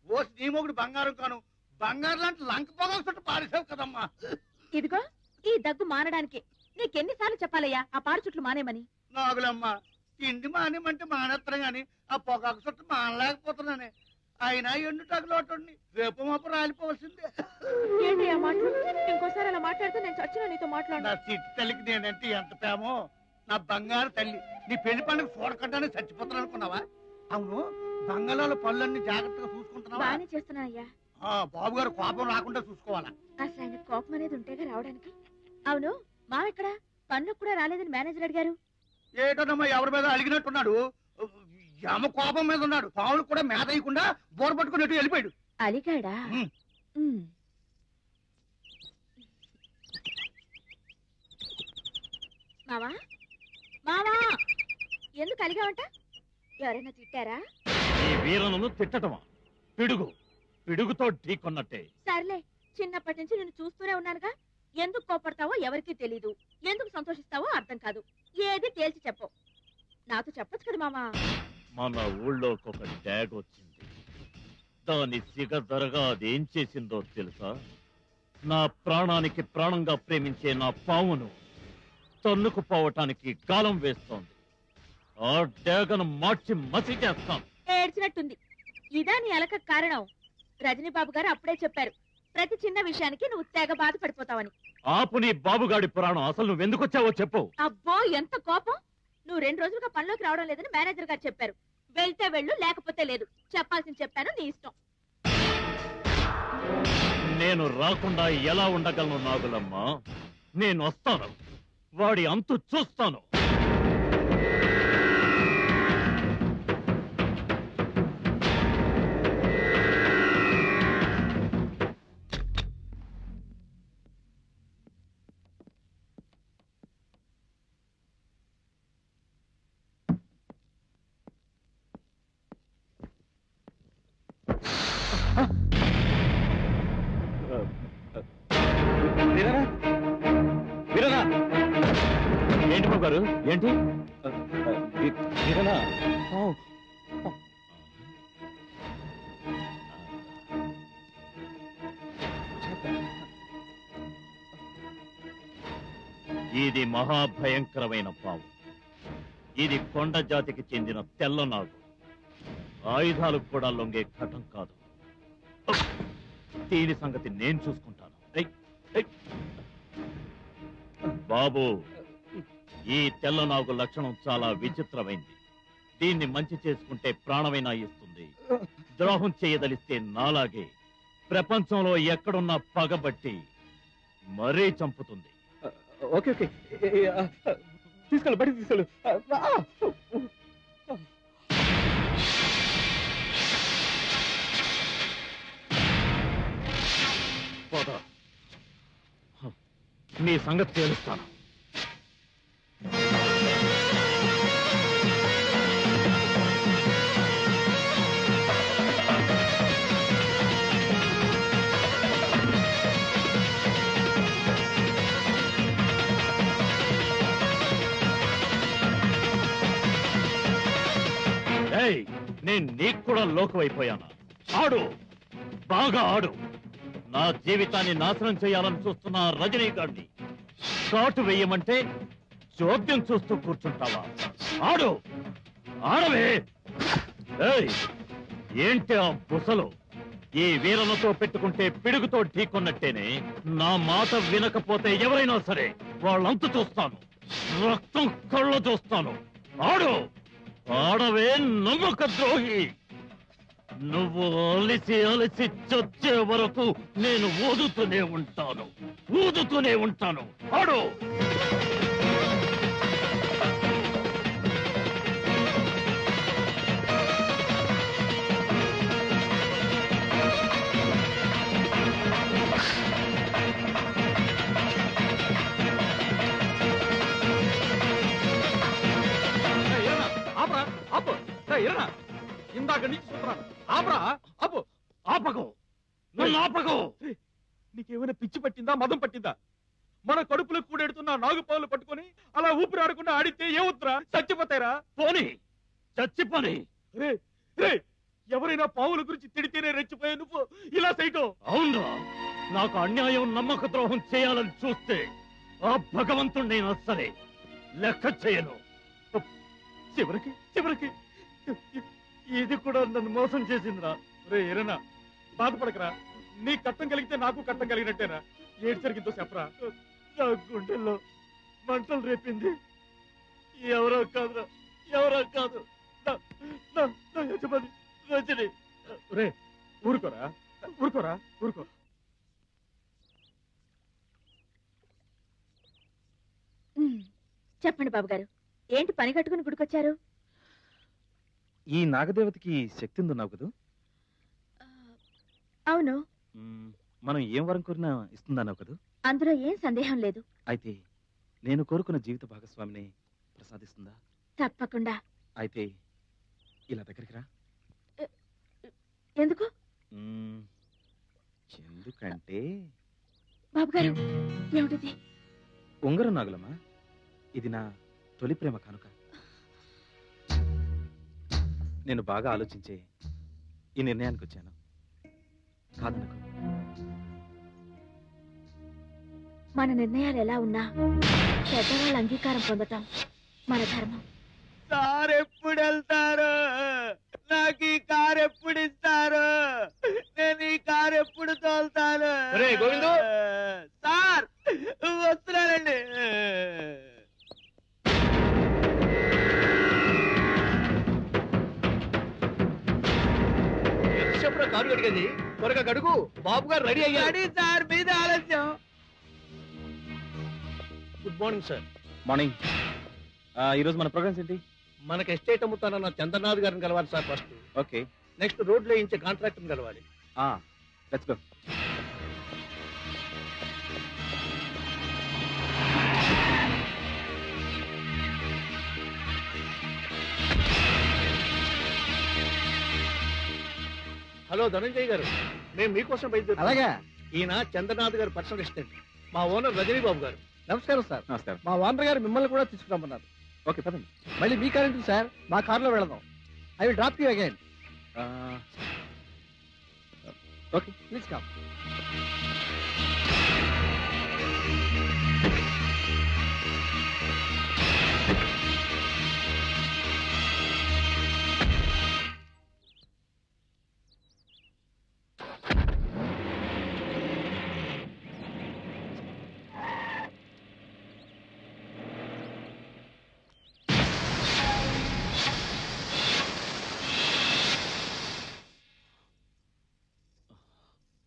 OC నీ మొగుడు బంగారం కాను, బంగారం లాంటి లంక పొగలు చుట్టూ పారేసావు కదమ్మా. ఇదిగో ఈ దగ్గు మానడానికి నీకెన్నిసార్లు చెప్పాలయ్యా ఆ పాడు చుట్లు మానేమని? నాగులమ్మా, తిండి మానేమంటే మానేస్తాను గాని ఆ పొగాకు చుట్టూ మానలేకపోతున్నానే. అయినా ఎండుటాకు లోటండి, రేపు మాపు రాలిపోవలసిందే. ఏంటి ఆ మాటలు? ఇంకోసారి అలా మాట్లాడితే నేను చచ్చిన నీతో మాట్లాడు. నా చిట్టి తల్లికి నేనంటే ఎంత ప్రేమో. నా బంగారు తల్లి, నీ పెళ్లి పండుగ చూడకుండానే చచ్చిపోతాను అనుకున్నావా? అవును, బంగాళాల పళ్ళన్నీ జాగ్రత్తగా చూసుకుంటున్నావా? బాగానే చేస్తున్నానయ్యా. బాబు గారు కోపం రాకుండా చూసుకోవాలా? అసలు ఆయన కోపం అనేది ఉంటేగా రావడానికి. అవును, మావెక్కడా? పనులకు కూడా రాలేదని మేనేజర్ అడిగారు. ఏటోనమ్మా, ఎవరి మీద అలిగినట్టున్నాడు. యమ కోపం మీద ఉన్నాడు. పావులు కూడా మేత అయ్యకుండా బోర పట్టుకున్నట్టు వెళ్ళిపోయాడు. అలిగాడా? మావా మావా, ఎందుకు అలిగావంట? ఎవరైనా తిట్టారా? ఈ వీరను తిట్టటమా? పిడుగు పిడుగుతో ఢీకొన్నట్టే. సర్లే, చిన్నప్పటి నుంచి నిన్ను చూస్తూనే ఉన్నానుగా. ఎందుకు కోపడతావో ఎవరికీ తెలీదు, ఎందుకు సంతోషిస్తావో అర్థం కాదు. ఏది తేల్చి చెప్పు. నాతో చెప్పొచ్చు కదా మామా. మన ఊళ్ళోకి ఒక డ్యాగ్ వచ్చింది. దాని సిగదరగా అదేం చేసిందో తెలుసా? నా ప్రాణానికి ప్రాణంగా ప్రేమించే నా పావును తన్నుకుపోవటానికి గాలం వేస్తోంది. ఆ డ్యాగను మార్చి మసి చేస్తాం. ఏడ్చినట్టుంది. ఇదా నీ అలక కారణం? రజనీబాబు గారు అప్పుడే చెప్పారు, ప్రతి చిన్న విషయానికి నువ్వు తెగ బాధపడిపోతావని. ఆపు నీ బాబుగాడి పురాణం. అసలు నువ్వెందుకొచ్చావో చెప్పు. అబ్బో, ఎంత కోపం! నువ్వు 2 రోజులుగా పనిలోకి రావడం లేదని మేనేజర్ గారు చెప్పారు. వెళ్తే వెళ్ళు, లేకపోతే లేదు. చెప్పాల్సింది చెప్పాను, నీ ఇష్టం. నేను రాకుండా ఎలా ఉండగలను నాగులమ్మా? నేను వస్తాను, వాడి అంతు చూస్తాను. ఏంటి బాబు గారు? ఏంటి ఇది? మహాభయంకరమైన పాము. ఇది కొండ జాతికి చెందిన తెల్లనాగు. ఆయుధాలకు కూడా లొంగే ఘటం కాదు. దీని సంగతి నేను చూసుకుంటాను. బాబు, ఈ తెల్లనాగు లక్షణం చాలా విచిత్రమైంది. దీన్ని మంచి చేసుకుంటే ప్రాణమైనా ఇస్తుంది. ద్రోహం చేయదలిస్తే నాలాగే ప్రపంచంలో ఎక్కడున్నా పగబట్టి మరీ చంపుతుంది. ఓకే ఓకే, తీసుకెళ్ళు, బయటికి తీసుకెళ్ళు. పోదా, నీ సంగతి తేలుస్తాను. నేను నీకు కూడా లోకమైపోయానా? ఆడు, బాగా ఆడు. నా జీవితాన్ని నాశనం చేయాలని చూస్తున్న రజనీకాంత్ని షాటు వేయమంటే చోద్యం చూస్తూ కూర్చుంటావా? ఆడు, ఆడవే. ఏంటి ఆ బుసలు? ఈ వీరలతో పెట్టుకుంటే పిడుగుతో ఢీకొన్నట్టేనే. నా మాట వినకపోతే ఎవరైనా సరే వాళ్ళంతు చూస్తాను, రక్తం కళ్ళ చూస్తాను. ఆడు, ఆడవే నమ్మక ద్రోహి. నువ్వు అలిసి అలిసి చచ్చే వరకు నేను ఊదుతూనే ఉంటాను. ఆడు. ఇందాక నుంచి చూస్తున్నాను. ఆపరా, ఆపు. ఆపకు, నన్ను ఆపకు. నీకేమైనా పిచ్చి పట్టిందా, మదం పట్టిందా? మన కడుపులో కూడెడుతున్న నాగుపావులు పట్టుకొని అలా ఊపిరి ఆడకుండా ఆడితే ఏమవుతురా? చచ్చిపోతారా? పోనీ, చచ్చిపోని. రే రే, ఎవరైనా పావుల గురించి తిడితేనే రెచ్చిపోయే నువ్వు ఇలా చేయటం. అవునరా, నాకు అన్యాయం నమ్మక ద్రోహం చేయాలని చూస్తే ఆ భగవంతుడు నేను అస్సలే లెక్క చేయను. చివరికి చివరికి ఇది కూడా నన్ను మోసం చేసిందిరా. రే ఎరనా, బాధపడకరా. నీ కట్టం కలిగితే నాకు కట్టం కలిగినట్టేనా? ఏడు జరిగిందో చెప్పరా. నా గుండెల్లో మంటలు రేపింది ఎవరో కాదురా, ఎవరో కాదు, నా యజమాని రజని. రే ఊరుకోరా, ఊరుకోరా, ఊరుకో. చెప్పండి బాబు గారు, ఏంటి పని కట్టుకుని గుడికొచ్చారు? ఈ నాగదేవతకి శక్తి ఉందన్నావు కదా? అవును, మనం ఏం వరం కోరినా ఇస్తుందన్నావు కదా? అందులో ఏం సందేహం లేదు. అయితే నేను కోరుకున్న జీవిత భాగస్వామిని ప్రసాదిస్తుందా? తప్పకుండా. అయితే ఇలా దగ్గరికి రా. ఎందుకు? ఎందుకంటే బాబు గారు, ఏమిటిది? ఉంగరం నాగులమ్మా, ఇది నా తొలి ప్రేమ కానుక. నేను బాగా ఆలోచించే ఈ నిర్ణయానికి వచ్చాను. కాదనుకో. మన నిర్ణయాలు ఎలా ఉన్నా పెద్దవాళ్ళ అంగీకారం పొందటం మన ధర్మం. సార్ ఎప్పుడు వెళ్తారు? నాకు ఈ కారు ఎప్పుడు ఇస్తారు? నేను ఈ కారు ఎప్పుడు తోలుతాను? గోవిందు, సార్ వస్తున్నానండి. చెప్పరా కారు అడిగేది? త్వరగా గడుగు, బాబు గారు రెడీ అయ్యాడు. సార్ మీద ఆలస్యం. Good morning sir. మార్నింగ్. ఈరోజు మన ప్రోగ్రామ్స్ ఏంటి? మనకి ఎస్టేట్ అమ్ముతానన్న చంద్రనాథ్ గారిని కలవాలి sir first. Okay. Next road వేయించే కాంట్రాక్టర్ కలవాలి. Let's go. హలో ధనంజయ్ గారు, మేము మీకోసం బయలుదేరు. అలాగా? ఈయన చంద్రనాథ్ గారు పర్సనల్ అసిస్టెంట్, మా ఓనర్ రజనీ బాబు గారు. నమస్కారం సార్. నమస్కారం. మా ఓనర్ గారు మిమ్మల్ని కూడా తీసుకురమ్మన్నారు. ఓకే, పదండి. మళ్ళీ మీ కారు ఎందుకు సార్? మా కారులో వెళదాం. I will drop you again. Okay, please come.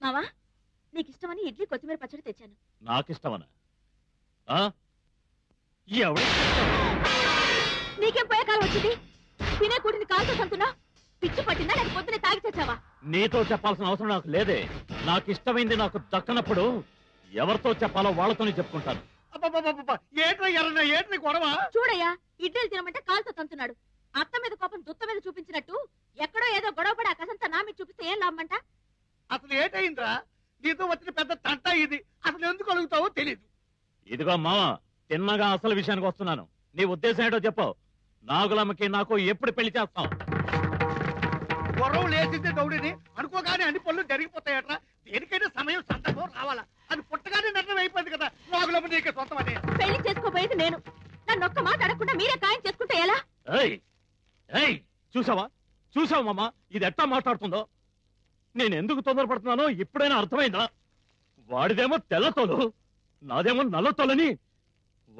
మావా, నీకు ఇష్టమని ఇడ్లీ కొత్తిమీర పచ్చడి తెచ్చాను. నాకిష్టమనా? నీకేం పోయే కాలం వచ్చింది? తినే కూటిని కాలుతో సంతున్నా? పిచ్చి పట్టిందా లేక పొద్దునే తాగి తెచ్చావా? నీతో చెప్పాల్సిన అవసరం నాకు లేదే. నాకు ఇష్టమైంది నాకు దక్కనప్పుడు ఎవరితో చెప్పాలో వాళ్ళతోనే చెప్పుకుంటాను. ఏంటి గొడవ? చూడయ్యా, ఇడ్లీలు తినమంటే కాలుతో తంతున్నాడు. అత్త మీద కోపం దుత్త మీద చూపించినట్టు ఎక్కడో ఏదో గొడవ పడి ఆ కసంతా నా మీద చూపిస్తే ఏం లాభమంట? అసలు ఏంటయిందిరా? నీతో వచ్చిన పెద్ద తంట ఇది. అసలు ఎందుకు అడుగుతావో తెలీదు. ఇదిగో మామ, తిన్నగా అసలు విషయానికి వస్తున్నాను. నీ ఉద్దేశం ఏంటో చెప్పు. నాగులమ్మకి నాకు ఎప్పుడు పెళ్లి చేస్తాం? గొడవ లేచిందే దౌడిని అనుకోగానే అన్ని పనులు జరిగిపోతాయట్రా. దేనికైనా సమయం సందర్భం రావాలా. అది పుట్టగానే నిర్ణయం అయిపోయింది కదా. నాగులమ్మ నీకే సొంతం అని. పెళ్లి చేసుకోబోయేది నేను. నన్ను ఒక్క మాట అడగకుండా మీరే ఖాయం చేసుకుంటే ఎలా? చూసావా చూసావా మామ, ఇది ఎట్టా మాట్లాడుతుందో? నేను ఎందుకు తొందరపడుతున్నానో ఇప్పుడైనా అర్థమైందా? వాడిదేమో తెల్లతోలు, నాదేమో నల్లతోలని.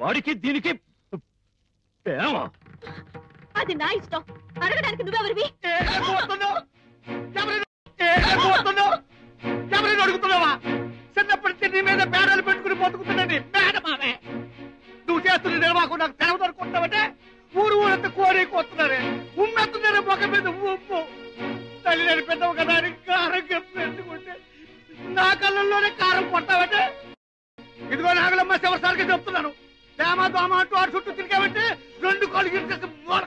వాడికి దీనికి ప్రేమ. అది నా ఇష్టం. అడగడానికి నువ్వెవరివి? ఎవరైనా అడుగుతున్నావా? చిన్నప్పటి నీ మీద పేడలు పెట్టుకుని బతుకుతున్నది మేడమామే. నువ్వు చేస్తున్న నిర్వాహకం నాకు తెలవదు అనుకుంటావంటే ఊరు ఊరంతా కోరి కొత్తున్నారే. ఉమ్మెత్తున్నారే మొక్క మీద ఉప్పు. తల్లి నేను పెద్దవు కదా అని కారం పెట్టుకుంటే నా కళ్ళల్లోనే కారం కొట్టావంటే. ఇదిగో నాగలమ్మ శివసారికి చెప్తున్నాను. దోమ దోమ అంటూ ఆడు చుట్టూ తిరిగావంటే రెండు కాళ్ళు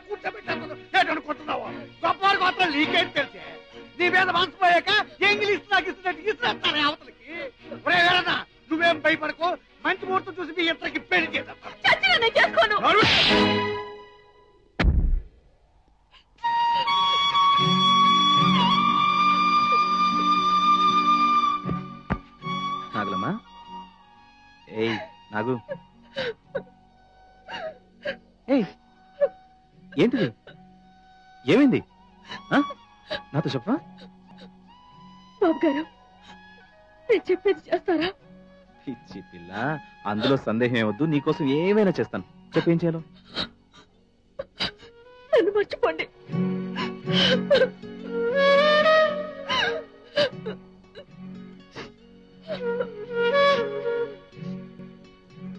కూర్చోబెట్టనుకుంటున్నావు. గొప్పవారి గొప్ప నీకేం తెలిసే? నీ మీద మనసిపోయాక ఇంగ్లీష్ నాకు ఇస్తున్నట్టు ఇస్తున్నారు అవతలకి. నువ్వేం భయపడకు. మంచి ముహూర్తం చూసి మీ ఇద్దరికి పెళ్లి చేద్దాం. చేసుకోను. నాగు ఏయ్ ఏంటిది ఏమైంది నాతో చెప్పా బాబు గారు నేను చెప్పేది చేస్తారా పిచ్చి పిల్ల అందులో సందేహం ఏవద్దు నీకోసం ఏమైనా చేస్తాను చెప్పేం చేయాలో నన్ను మర్చిపోండి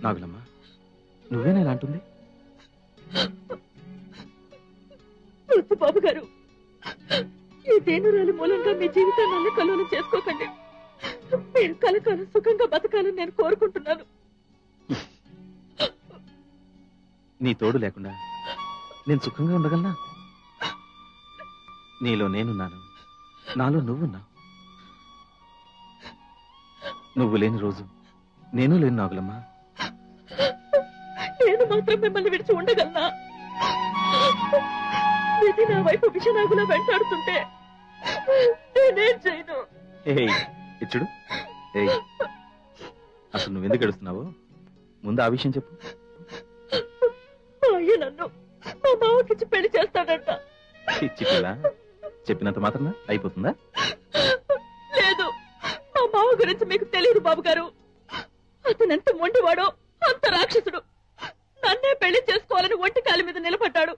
నాగులమ్మ నువ్వేనా ఇలా అంటుంది వద్దు బాబు గారు ఈ దేనురాలి మూలంగా మీ జీవితాన్ని అల్లకల్లోలం చేసుకోకండి మీరు కలకాలం సుఖంగా బతకాలని నేను కోరుకుంటున్నాను నీ తోడు లేకుండా నేను సుఖంగా ఉండగలనా నీలో నేనున్నాను నాలో నువ్వున్నావు నువ్వు లేని రోజు నేను లేను నాగులమ్మా నేను మాత్రం మిమ్మల్ని విడిచి ఉండగలనా విధి నా వైపు విషనాగులా వెంటాడుతుంటే నేనేం చేయను ఇచ్చుడు అసలు నువ్వెందుకు ఏడుస్తున్నావు ముందు ఆ విషయం చెప్పు మా అయ్య నన్ను మా మావకిచ్చి పెళ్లి చేస్తాడంట ఇచ్చి పిల్ల చెప్పినంత మాత్రమే అయిపోతుందా లేదు మా మావ గురించి మీకు తెలియదు బాబు గారు అతను ఎంత మొండివాడో అంత రాక్షసుడు నన్నే పెళ్లి చేసుకోవాలని ఒంటి కాలి మీద నిలబడ్డాడు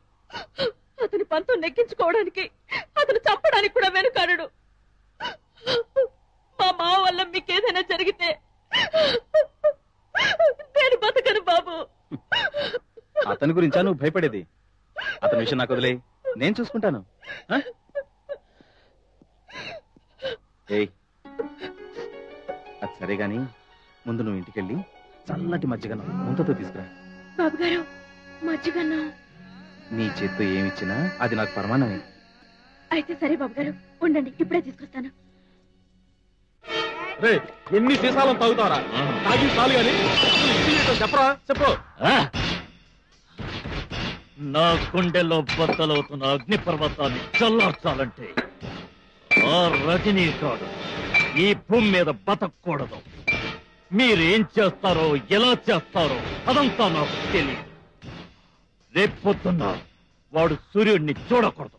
అతని పంతం నెక్కించుకోవడానికి అతను చంపడానికి కూడా వెనుకాడు మా మావ వల్ల మీకేదైనా జరిగితే నేను బతకను బాబు అతని గురించా నువ్వు భయపడేది అతని విషయం నాకు వదిలే నేను చూసుకుంటాను ఏయ్ అది సరే గాని ముందు నువ్వు ఇంటికెళ్ళి చల్లటి మజ్జిగను ముంతతో తీసుకురా బాబు గారు మజ్జిగన్నా నీ చేత్తో ఏమిచ్చినా అది నాకు పరమాన్నమే అయితే సరే బాబు గారు ఉండండి ఇప్పుడే తీసుకొస్తాను రే ఎన్ని సీసాలను తాగుతారా తాగి చాలు గాని చెప్పరా చెప్పు నా గుండెల్లో బద్దలవుతున్న అగ్ని పర్వతాన్ని చల్లార్చాలంటే ఆ రజనీకాడు ఈ భూమి మీద బతకూడదు మీరేం చేస్తారో ఎలా చేస్తారో అదంతా నాకు తెలియదు రేపొద్దున్న వాడు సూర్యుడిని చూడకూడదు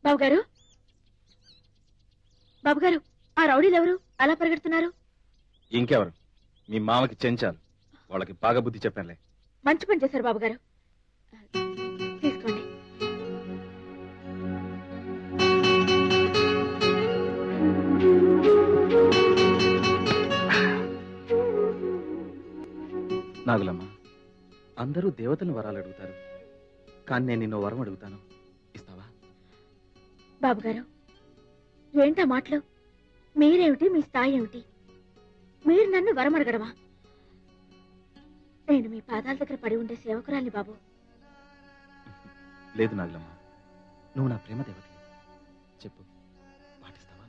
బాబుగారు, బాబుగారు, ఆ రౌడీలు ఎవరు అలా పరిగెడుతున్నారు? ఇంకెవరు? మీ మామకి చెంచాలు. వాళ్ళకి బాగా బుద్ధి చెప్పానులే. మంచి పని చేశారు బాబుగారు. తీసుకోండి. నాగులమ్మ, అందరూ దేవతలను వరాలు అడుగుతారు, కానీ నేను నిన్నో వరం అడుగుతాను. ఇస్తావా? బాబుగారు, ఏంటా మాటలు? మీరేమిటి, మీ స్థాయి ఏమిటి? మీరు నన్ను వరం అడగడమా? నేను మీ పాదాల దగ్గర పడి ఉండే సేవకురాల్ని బాబు. లేదు నాగులమ్మ, నువ్వు నా ప్రేమ దేవత. చెప్పు, పాటిస్తావా?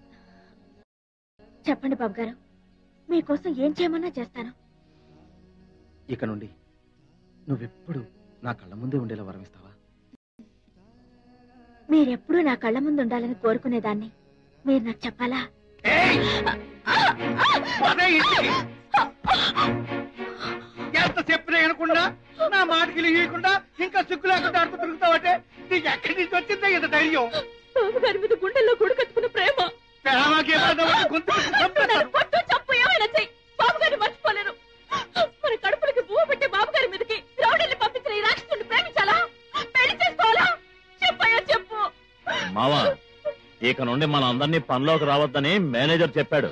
చెప్పండి బాబుగారు, మీకోసం ఏం చేయమన్నా చేస్తాను. ఇక నుండి నువ్వెప్పుడు నా కళ్ళ ముందే ఉండేలా వరం ఇస్తావా? మీరెప్పుడూ నా కళ్ళ ముందు ఉండాలని కోరుకునేదాన్ని మీరు నాకు చెప్పాలా? ఎంత చెప్పినా వినకుండా, నా మాటకి లేకుండా ఇంకా సిగ్గు లేకుండా ఆడుతూ తిరుగుతావంటే నీకు ఎక్కడి నుంచి వచ్చిందా ఇంత ధైర్యం? బాబుగారి మీద గుండెల్లో కొడుకెత్తుకున్న ప్రేమ. పట్టు చప్పు ఏమైనా చెయ్యి, బాబుగారిని మర్చిపోలేను. మన కడుపులకి పువ్వు పెట్టే బాబుగారి మీదకి రౌడీల్ని పంపించిన ఈ రాక్షసుని ప్రేమించాలా? పెళ్లి చేసుకోవాలా? చెప్పయ్యా చెప్పు. మావా, ఇక నుండి మన అందరినీ పనిలోకి రావద్దని మేనేజర్ చెప్పాడు.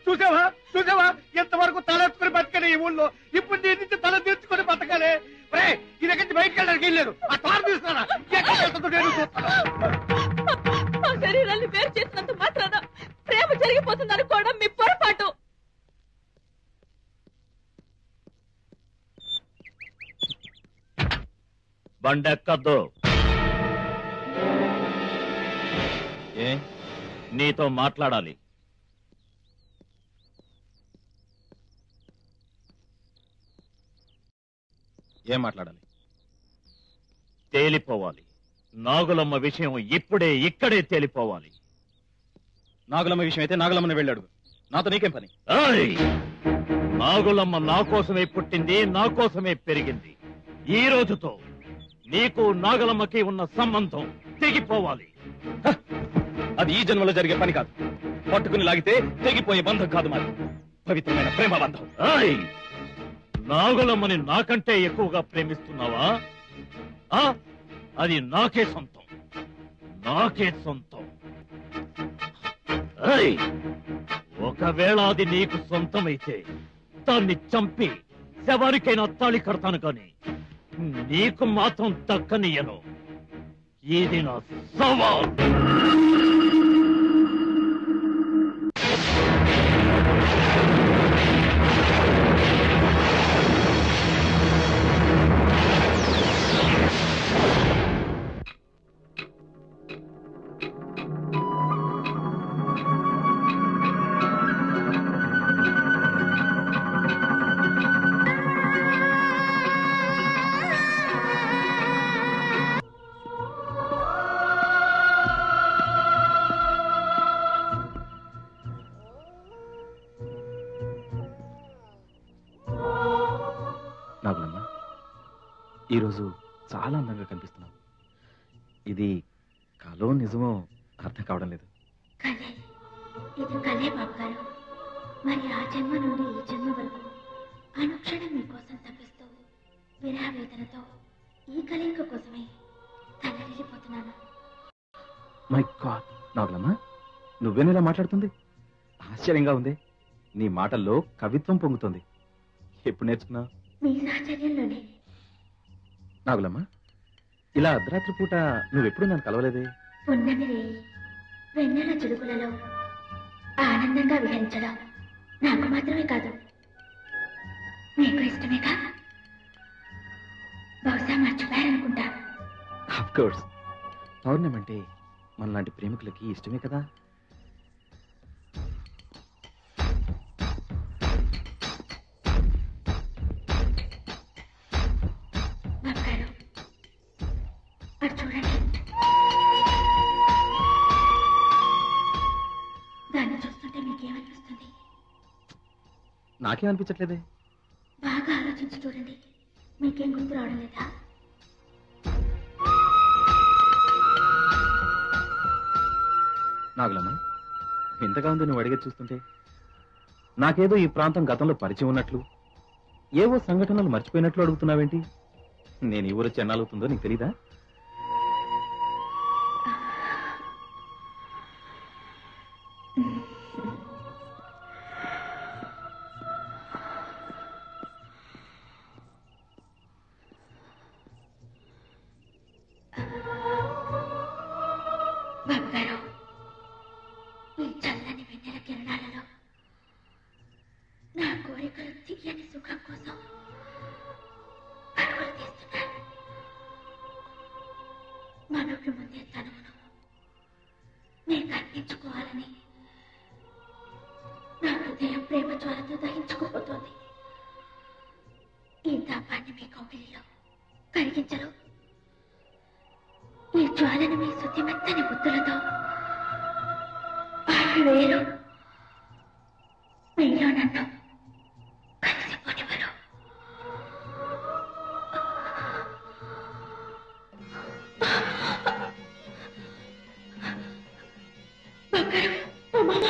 చూసావా చూసావా, ఎంతవరకు తలెత్తుకుని బతకలే ఈ ఊళ్ళో. ఇప్పుడు నీ నుంచి తల తెచ్చుకుని బతకాలి. ఇది ఎక్కడి బయటకు వెళ్ళడానికి వెళ్ళలేదు. ఆ తారు తీస్తారా? ఆ శరీరాన్ని వేరు చేసినంత మాత్రాన ప్రేమ జరిగిపోతుంది అనుకోవడం మీ పొరపాటు. బండెక్కద్దు. ఏ, నీతో మాట్లాడాలి. ఏం మాట్లాడాలి? తేలిపోవాలి. నాగులమ్మ విషయం ఇప్పుడే ఇక్కడే తేలిపోవాలి. నాగులమ్మ విషయం అయితే నాగులమ్మని వెళ్ళాడు. నాతో నీకేం పని? నాగులమ్మ నా కోసమే పుట్టింది, నా కోసమే పెరిగింది. ఈ రోజుతో నీకు నాగులమ్మకి ఉన్న సంబంధం తెగిపోవాలి. అది ఈ జన్మలో జరిగే పని కాదు. పట్టుకుని లాగితే తెగిపోయే బంధం కాదు మాది, పవిత్రమైన ప్రేమ బంధం. నాగులమ్మని నాకంటే ఎక్కువగా ప్రేమిస్తున్నావా? అది నాకే సొంతం, నాకే సొంతం. ఒకవేళ అది నీకు సొంతమైతే దాన్ని చంపి శవానికైనా తాళి కడతాను, కానీ నీకు మాత్రం దక్కనియను. ఇది నా సవాల్. నాగులమ్మ, ఈరోజు చాలా అందంగా కనిపిస్తున్నావు. ఇది కలో నిజమో అర్థం కావడం లేదు. కలే, ఇది కలే బాబుగారు. మరి ఆ జన్మ నుండి ఈ జన్మ వరకు అనుక్షణం మీకోసం తప్పిస్తూ విరహ వేదనతో ఈ కలయిక కోసమే తలరిల్లిపోతున్నాను. మై గాడ్, నాగులమ్మ, నువ్వేనిలా మాట్లాడుతుంది? ఆశ్చర్యంగా ఉంది. నీ మాటల్లో కవిత్వం పొంగుతుంది. ఎప్పుడు నేర్చుకున్నావు? మీ సాహచర్యంలోనే. నాగులమ్మ, ఇలా అర్ధరాత్రి పూట నువ్వెప్పుడు నన్ను కలవలేదే? పున్నమి రేయి వెన్నెల చిలుకులలో ఆనందంగా విహరించడం నాకు మాత్రమే కాదు, మీకు ఇష్టమేగా? బహుశా మర్చిపోయారనుకుంటా. ఆఫ్ కోర్స్, పౌర్ణమి అంటే మనలాంటి ప్రేమికులకి ఇష్టమే కదా. బాబుగారు, అటు చూడండి. దాన్ని చూస్తుంటే మీకేమనిపిస్తుంది? నాకేమనిపించట్లేదే. బాగా ఆలోచించి చూడండి, మీకేం గుర్తు రావడం లేదా? నాగులమ్మ, ఇంతగా ఉంది నువ్వు అడిగేది చూస్తుంటే. నాకేదో ఈ ప్రాంతం గతంలో పరిచయం ఉన్నట్లు, ఏవో సంఘటనలు మర్చిపోయినట్లు అడుగుతున్నావేంటి? నేను ఈ ఊరు వచ్చి ఎన్నాళ్ళవుతుందో నీకు తెలీదా? బాబుగారు, ఈ చల్లని వెన్నెల కిరణాలలో నా కోరికలు తీయని సుఖం కోసం పరుగులు తీస్తున్నాను. మనకు ముందే తనమును నేను కనిపించుకోవాలని నా హృదయం ప్రేమ జ్వాలతో దహించుకుపోతోంది. ఈ తాపాన్ని మీ కౌగిలిలో కరిగించరు. ఈ జ్వాలను మీ శుద్ధిమెత్తని బుద్ధులతో వేరు మీలో నన్ను కలిసిపోనివ్వరు. బంగారం, ఓ మామ,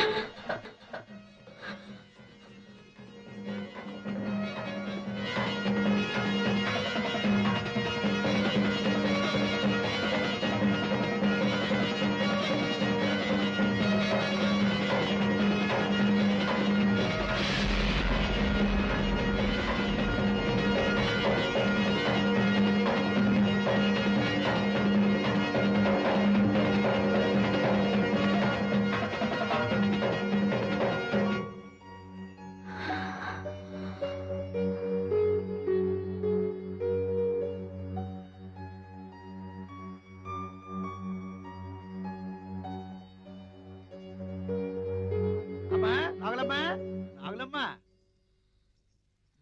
అమ్మా నాగులమ్మా, నాగులమ్మా,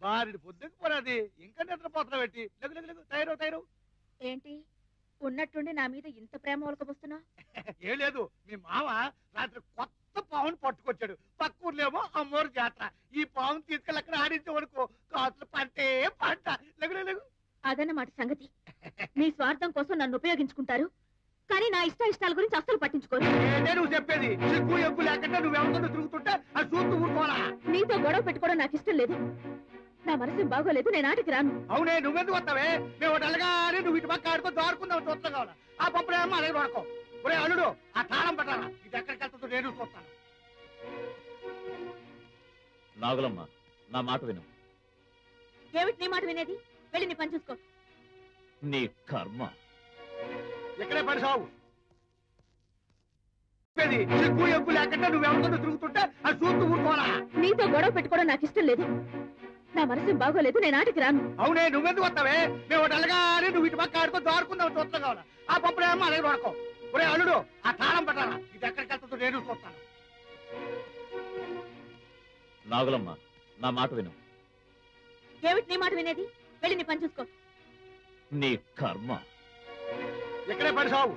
బారిడి పొద్దుకు పోరాది ఇంకా నిద్రపోతున్నా పెట్టి లెగు లెగు లెగు, తయారు తయారు. ఏంటి ఉన్నట్టుండి నా మీద ఇంత ప్రేమ ఒలకబోస్తున్నా? ఏం లేదు, మీ మామ రాత్రి కొత్త పావును పట్టుకొచ్చాడు. పక్క ఊర్లేమో అమ్మోరు జాతర. ఈ పావును తీసుకెళ్ళి అక్కడ ఆడించే వరకు కాసులు పంటే పంట. లెగు లెగు లెగు. అదన్నమాట సంగతి. మీ స్వార్థం కోసం నన్ను ఉపయోగించుకుంటారు, కానీ నా ఇష్టాల గురించి అస్సలు పట్టించుకోరు. ఏంటే నువ్వు చెప్పేది? సిగ్గు ఎగ్గు లేకుండా నువ్వు ఎవరితో తిరుగుతుంటే అది చూస్తూ ఊరుకోవాలా? నీతో గొడవ పెట్టుకోవడం నాకు ఇష్టం లేదు. నా మనసు బాగోలేదు, నేను ఆటకి రాను. అవునే, నువ్వెందుకు వస్తావే? మేము డల్గానే నువ్వు ఇటు పక్క ఆడుకో, దారుకుందాం చూస్తాం కావాలా? ఆ పప్పుడేమో అలాగే వాడుకో. ఒరే అల్లుడు, ఆ తాళం పట్టాలా? ఇది ఎక్కడికి వెళ్తుందో నేను చూస్తాను. నాగులమ్మ, నా మాట విను. ఏమిటి నీ మాట వినేది? వెళ్ళి నీ పని చూసుకో. నీ కర్మ. ఇక్కడే పడిసావు. సిగ్గు ఎగ్గు లేకుండా నువ్వు ఎవరితో తిరుగుతుంటే అది చూస్తూ ఊరుకోవాలా? నీతో గొడవ పెట్టుకోవడం నాకు ఇష్టం లేదు. నా మనసు బాగోలేదు, నేను ఆటకి రాను. అవునే, నువ్వెందుకు వస్తావే? మేము డల్గానే నువ్వు ఇటు పక్క ఆడుకో, దారుకుందాం చూస్తాం కావాలా? ఆ పప్పుడేమో అలాగే వాడుకో. ఒరే అల్లుడు, ఆ తాళం పట్టాలా? ఇది ఎక్కడికి వెళ్తుందో నేను చూస్తాను. నాగులమ్మ, నా మాట విను. ఏమిటి నీ మాట వినేది? వెళ్ళి నీ పని చూసుకో. నీ కర్మ. ఇక్కడే పడిసావు.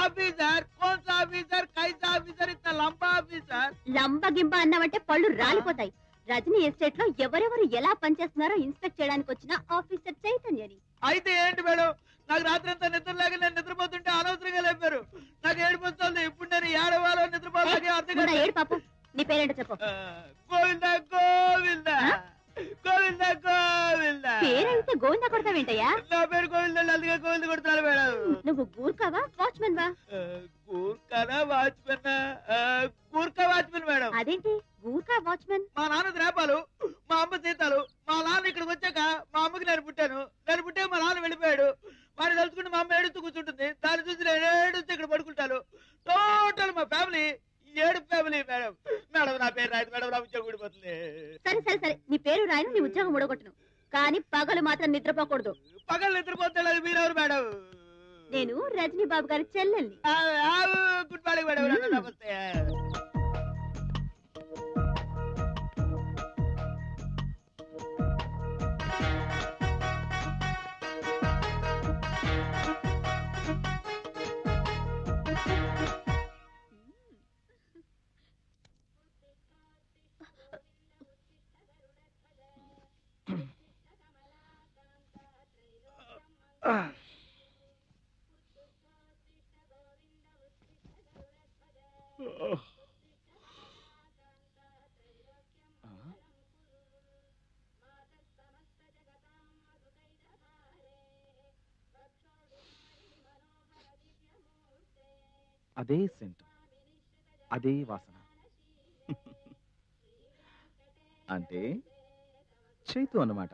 ఆఫీసర్, कौन सा ऑफिसर, कैसा ऑफिसर, इतना लंबा ऑफिसर? లంబ గింబ అన్నావంటే పళ్ళు రాలిపోతాయి. రజనీ ఎస్టేట్ లో ఎవరెవరు ఎలా పనిచేస్తున్నారో ఇన్స్పెక్ట్ చేయడానికి వచ్చిన ఆఫీసర్ చైతన్యని. అయితే ఏంటి మేడం, నాకు రాత్రి అంతా నిద్ర లేక నేను నిద్రపోతుంటే అనవసరంగా లేపారు. నాకు ఏడుపు వస్తుంది. ఇప్పుడు నేను ఏడవాలో నిద్రపోవాలని అర్థం కాదు. ఏడు పాప, నీ పేరేంటో చెప్పు. గోవింద గోవింద గోవింద గోవింద. పేరైతే గోవింద కొడతావేంటయ్యా? నా పేరు గోవింద, అందుకే గోవింద కొడుతున్నాడు మేడం. నువ్వు గూర్ఖావా వాచ్మెన్ వా? గూర్ఖానా వాచ్మెన్? Gurkha watchman madam. అదేంటి గూర్ఖా వాచ్మెన్? మా నాన్న ద్రాపాలు, మా అమ్మ సీతాలు. మా నాన్న ఇక్కడికి వచ్చాక మా అమ్మకి నేను పుట్టాను. నేను పుట్టే మా నాన్న వెళ్ళిపోయాడు. వాడిని తలుచుకుంటే మా అమ్మ ఏడుస్తూ కూర్చుంటుంది. దాన్ని చూసి నేను ఏడుస్తూ ఇక్కడ పడుకుంటాను. టోటల్ మా ఫ్యామిలీ ఏడు ఫ్యామిలీ మేడం. మేడం నా పేరు రాయదు మేడం, నా ఉద్యోగం ఊడిపోతుంది. సరే సరే సరే, నీ పేరు రాయను, నీ ఉద్యోగం ఊడగొట్టును, కానీ పగలు మాత్రం నిద్రపోకూడదు. పగలు నిద్రపోతాడు మీరెవరు మేడం? నేను రజనీ బాబు గారి చెల్లెల్ని. Good morning madam. నమస్తే. అదే సెంట్, అదే వాసన. అంటే చైతు అన్నమాట.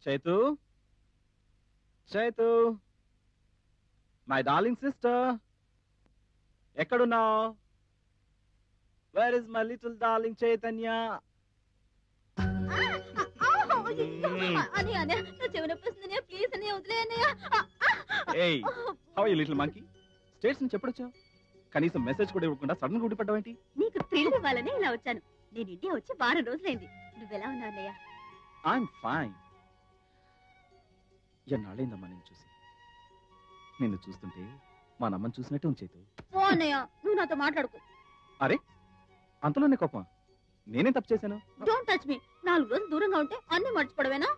Chaitu, Chaitu, my darling sister, ఎక్కడున్నావు? Where is my little darling Chaitanya? Please అని వదిలేయన్నయ్య. ఏయ్, how are you little monkey? States నుంచి ఎప్పుడొచ్చావు? కనీసం మెసేజ్ కూడా ఇవ్వకుండా సడన్ గా ఊడిపడ్డావేంటి? నీకు థ్రిల్ ఇవ్వాలని ఇలా వచ్చాను. నేను ఇండియా వచ్చి వారం రోజులైంది. నువ్వెలా ఉన్నావు అన్నయ్య? I'm fine. ఎన్నాళ్ళైందమ్మా నేను చూసి. నిన్ను చూస్తుంటే మా నమ్మని చూసినట్టు ఉంచేతు. ఓ అన్నయ్య, నువ్వు నాతో మాట్లాడుకో. అరే, అంతలోనే కోపం? నేనేం తప్పు చేశాను? Don't touch me. 4 రోజులు దూరంగా ఉంటే అన్ని మర్చిపోవడమేనా?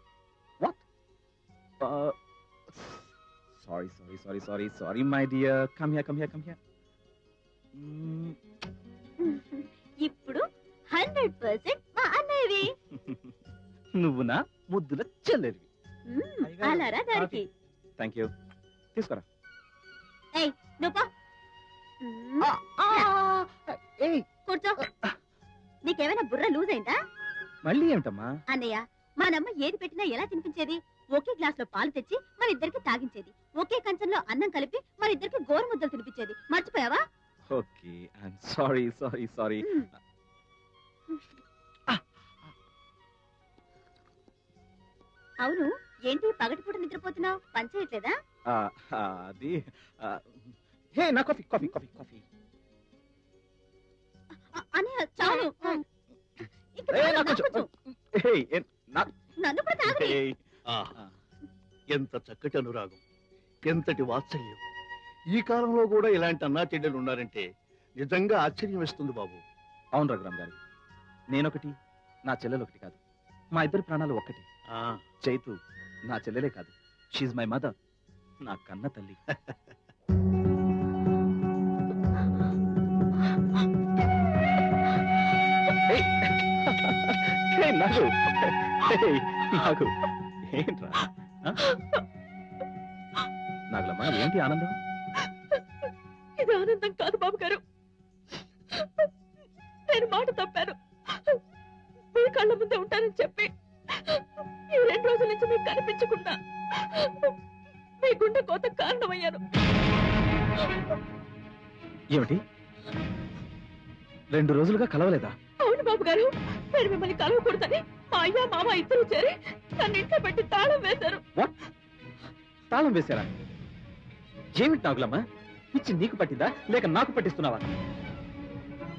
Sorry sorry sorry sorry sorry my dear. Come here, come here, come here. ఇప్పుడు 100% మా అన్నయ్యవి. నువ్వు నా ముద్దుల చెల్లెలివి. అలారా దానికి. Thank you. తీసుకురా. ఏయ్ నువ్వు కూర్చో. నీకేమైనా బుర్ర లూజ్ అయిందా? మళ్ళీ ఏమిటమ్మా? అన్నయ్య, మా నమ్మ ఏది పెట్టినా ఎలా తినిపించేది? ఒకే గ్లాస్ లో పాలు తెచ్చి మన ఇద్దరికి తాగించేది. ఒకే కంచంలో అన్నం కలిపి మన ఇద్దరికి గోరు ముద్దలు తినిపించేది. మర్చిపోయావా? Okay, I'm sorry sorry sorry. అవును, ఏంటి పగటిపూట నిద్రపోతున్నావు? పని చేయట్లేదా? అది హే, నా కాఫీ కాఫీ కాఫీ కాఫీ. అన్నయ్య చాలు. నన్ను కూడా తాగని. ఎంత చక్కటి అనురాగం, ఎంతటి వాత్సల్యం. ఈ కాలంలో కూడా ఇలాంటి అన్నా చెల్లెలు ఉన్నారంటే నిజంగా ఆశ్చర్యం వేస్తుంది బాబు. అవును రఘురామ్ గారు, నేనొకటి, నా చెల్లెలు ఒకటి కాదు. మా ఇద్దరి ప్రాణాలు ఒక్కటి. చైతు నా చెల్లెలే కాదు, షీఈ్ మై మదర్, నా కన్న తల్లి. నాకు ఏంట్రా? నాగలమ్మా, ఏంటి ఆనందం? ఇది ఆనందం కాదు బాబు గారు. నేను మాట తప్పాను. మీ కళ్ళ ముందే ఉంటానని చెప్పి ఈ 2 రోజుల నుంచి మీకు కనిపించకుండా మీ గుండె కోత కారణమయ్యాను. ఏమిటి, 2 రోజులుగా కలవలేదా? అవును బాబు గారు, నేను మిమ్మల్ని కలవకూడదని మా అయ్య మామ ఇద్దరు చేరి నన్ను ఇంట్లో పెట్టి తాళం వేశారు. తాళం వేశారా? ఏమిటి నాగులమ్మా, పిచ్చి నీకు పట్టిందా లేక నాకు పట్టిస్తున్నావా?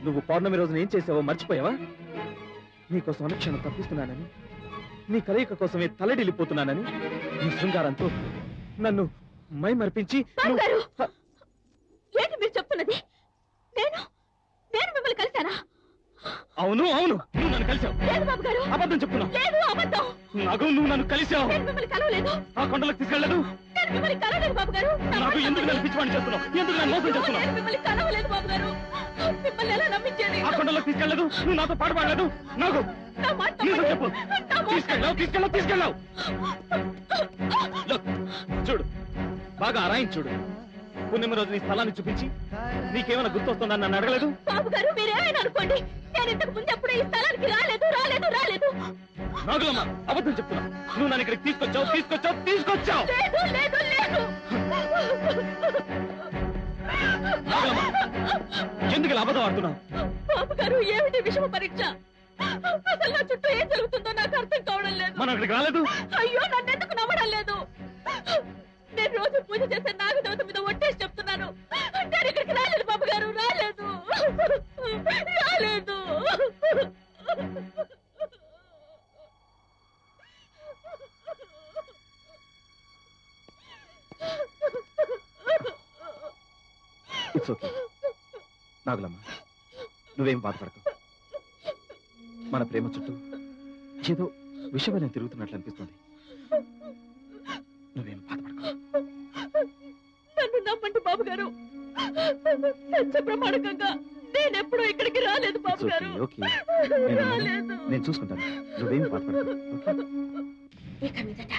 నువ్వు పౌర్ణమి రోజున ఏం చేసావో మర్చిపోయావా? నీకోసం అనుక్షణం తప్పిస్తున్నానని, నీ కలయిక కోసమే తలడిల్లిపోతున్నానని, నీ శృంగారంతో నన్ను మై మర్పించి. ఏంటి మీరు చెప్తున్నది? నేను మిమ్మల్ని కలిశానా? అవును అవును, నువ్వు నన్ను కలిసావు. లేదు బాబు గారు, అబద్ధం చెప్తున్నావు. లేదు, అబద్ధం. నాకు నువ్వు నన్ను కలిసావు. నేను మిమ్మల్ని కలవలేదు. ఆ కొండలకు తీసుకెళ్ళలేదు. నేను మిమ్మల్ని కలవలేదు బాబు గారు. నాకు ఎందుకు నన్ను పిచ్చివాణి చేస్తున్నావు? ఎందుకు నన్ను మోసం చేస్తున్నావు? నేను మిమ్మల్ని కలవలేదు బాబు గారు. మిమ్మల్ని ఎలా నమ్మించేది? ఆ కొండలకు తీసుకెళ్ళలేదు. నువ్వు నాతో పాటు పాడలేదు. నాకు నా మాట నిజం చెప్పు. తీసుకెళ్ళావు. చూడు, బాగా అరాయించి చూడు. పుణ్యమి రోజు నీ స్థలాన్ని చూపించి నీకేమైనా గుర్తొస్తుందని నన్ను అడగలేదు. బాబు గారు, మీరేమైనా అనుకోండి, నేను ఇంతకు ముందు ఎప్పుడు ఈ స్థలానికి రాలేదు. నాగులమ్మ, అబద్ధం చెప్తున్నా. నువ్వు నన్ను ఇక్కడికి తీసుకొచ్చావు. లేదు లేదు లేదు. నాగులమ్మ, ఎందుకు ఇలా అబద్ధం ఆడుతున్నావు? బాబు గారు, ఏమిటి విషమ పరీక్ష? అసలు నా చుట్టూ ఏం జరుగుతుందో నాకు అర్థం కావడం లేదు. మనం అక్కడికి రాలేదు. అయ్యో, నన్ను ఎందుకు నమ్మడం లేదు? నేను రోజు పూజ చేసే నాగదేవత మీద ఒట్టేసి చెప్తున్నాను, నేను ఇక్కడికి రాలేదు బాబు గారు. రాలేదు. ఇట్స్ ఓకే నాగులమ్మ, నువ్వేం బాధపడకు. మన ప్రేమ చుట్టూ ఏదో విషయం తిరుగుతున్నట్లు అనిపిస్తుంది. నువ్వేం బాధపడకు. నన్ను నమ్మండి బాబు గారు. సత్య ప్రమాణకంగా నేనెప్పుడూ ఇక్కడికి రాలేదు బాబు గారు. ఓకే, నేను చూసుకుంటాను. నువ్వేం బాధపడకు. ఇక మీదట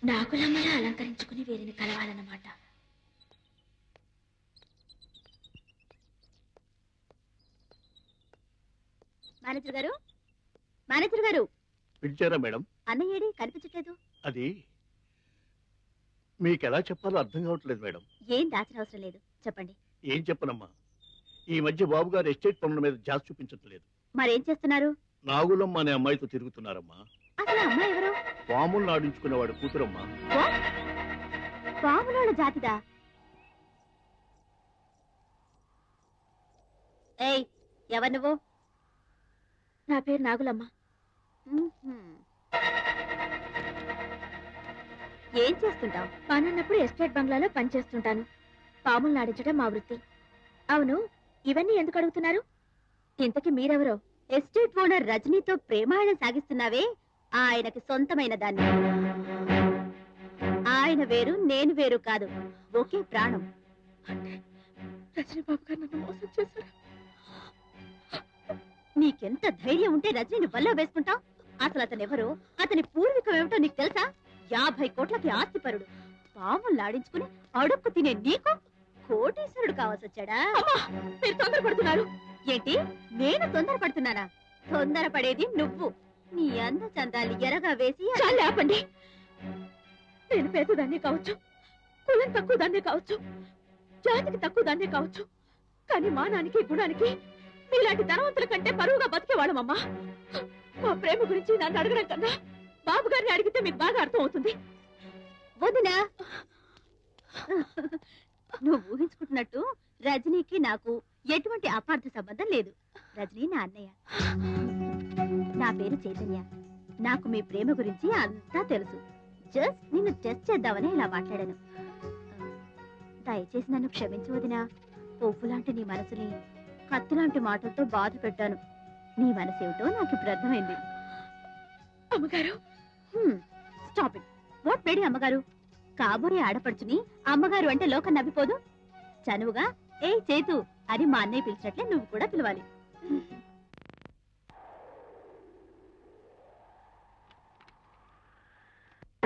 నాగులమ్మలా అలంకరించుకుని వీరిని కలవాలన్నమాట. మేనేజర్ గారు, మేనేజర్ గారు పిలిచారా మేడం? అన్నయ్యేడి కనిపించట్లేదు. అది మీకెలా చెప్పాలో అర్థం కావట్లేదు మేడం. ఏం దాచిన అవసరం లేదు, చెప్పండి. ఏం చెప్పనమ్మా, ఈ మధ్య బాబు గారు ఎస్టేట్ పనుల మీద జాస్ చూపించట్లేదు. మరేం చేస్తున్నారు? నాగులమ్మ అనే అమ్మాయితో తిరుగుతున్నారమ్మా. అసలు అమ్మాయి ఎవరు? పాములు నాడించుకునేవాడు కూతురమ్మా. పాములోళ్ళ జాతిదా? ఏయ్, ఎవరు నువ్వు? నా పేరు నాగులమ్మ. ఏం చేస్తుంటావు? పనున్నప్పుడు ఎస్టేట్ బంగ్లాలో పనిచేస్తుంటాను. పాములు నాడించడం మా వృత్తి. అవును, ఇవన్నీ ఎందుకు అడుగుతున్నారు? ఇంతకీ మీరెవరో? ఎస్టేట్ ఓనర్ రజనీతో ప్రేమాయణం సాగిస్తున్నావే, ఆయనకి సొంతమైన దాన్ని. ఆయన వేరు, నేను వేరు కాదు, ఒకే ప్రాణం. అంటే రజనీ బాబు గారు నన్ను మోసం చేశారు. నీకెంత ధైర్యం ఉంటే రజనీని బల్లో వేసుకుంటావు? అసలు అతను ఎవరో, అతని పూర్వీకం ఏమిటో నీకు తెలుసా? 50 కోట్లకి ఆస్తిపరుడు. పాములు లాడించుకుని అడుక్కు తినే నీకు కోటీశ్వరుడు కావాల్సి వచ్చాడా? మీరు తొందరపడుతున్నారు. ఏంటి, నేను తొందరపడుతున్నానా? తొందరపడేది నువ్వు. నీ అంద చందాలు ఎరగా వేసి చాలు ఆపండి. నేను పేదదాన్నే కావచ్చు, కులం తక్కువ దాన్నే కావచ్చు, జాతికి తక్కువ దాన్నే కావచ్చు, కానీ మానానికి గుణానికి మీలాంటి ధనవంతుల కంటే పరువుగా బతికేవాళ్ళమమ్మా. మా ప్రేమ గురించి నన్ను అడగడం కన్నా బాబు గారిని అడిగితే మీకు బాగా అర్థం అవుతుంది. వదినా, నువ్వు ఊహించుకుంటున్నట్టు రజనీకి నాకు ఎటువంటి అపార్థ సంబంధం లేదు. రజనీ నా అన్నయ్య. నా పేరు చైతన్య. నాకు మీ ప్రేమ గురించి అంతా తెలుసు. జస్ట్ నిన్ను టెస్ట్ చేద్దామని ఇలా మాట్లాడాను. దయచేసి నన్ను క్షమించు వదినా. పువ్వు లాంటి నీ మనసుని కత్తి లాంటి మాటలతో బాధ పెట్టాను. నీ మనసేమిటో నాకు ఇప్పుడు అర్థమైంది. అమ్మగారు, స్టాప్ ఇట్. వాట్ మేడి అమ్మగారు? కాబోయే ఆడపడుచుని అమ్మగారు అంటే లోకం నవ్విపోదు. చనువుగా ఏ చేతు అని మా అన్నయ్య పిలిచినట్లే నువ్వు కూడా పిలవాలి.